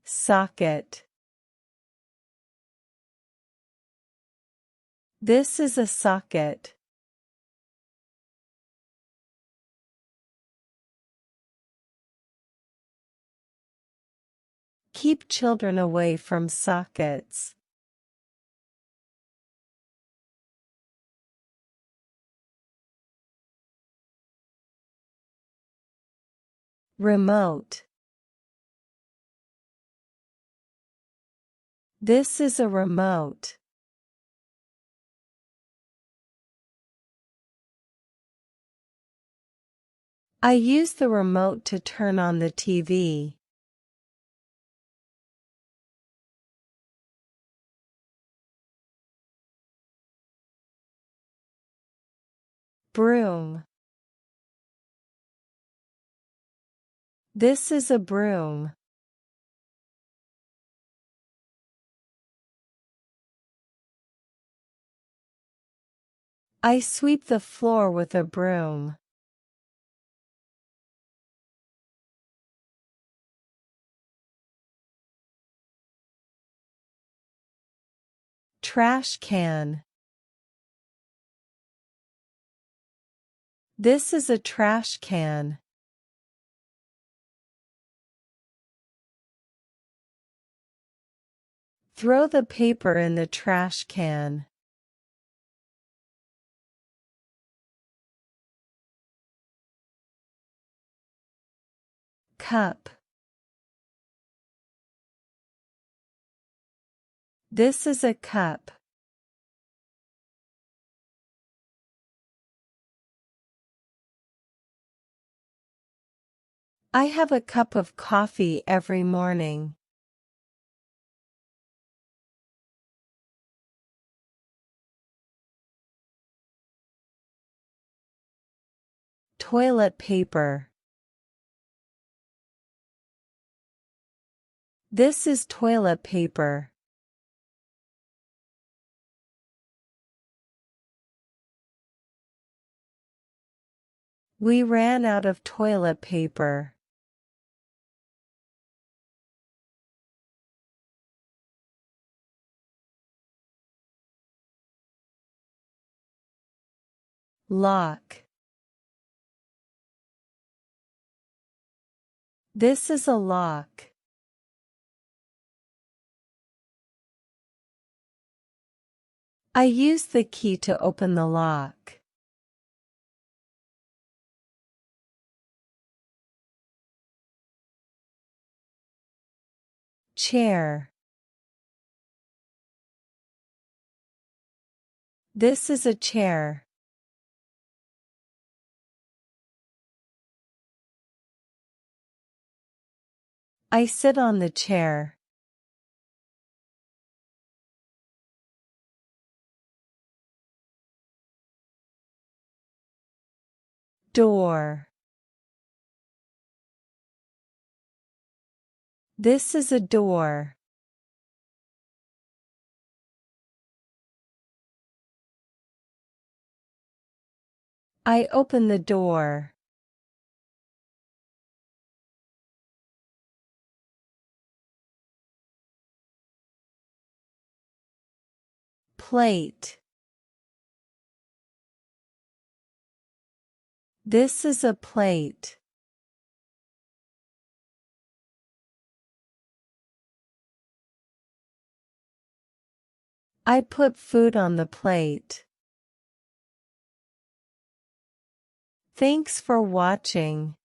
Socket. This is a socket. Keep children away from sockets. Remote. This is a remote. I use the remote to turn on the TV. Broom. This is a broom. I sweep the floor with a broom. Trash can. This is a trash can. Throw the paper in the trash can. Cup. This is a cup. I have a cup of coffee every morning. Toilet paper. This is toilet paper. We ran out of toilet paper. Lock. This is a lock. I use the key to open the lock. Chair. This is a chair. I sit on the chair. Door. This is a door. I open the door. Plate. This is a plate. I put food on the plate. Thanks for watching.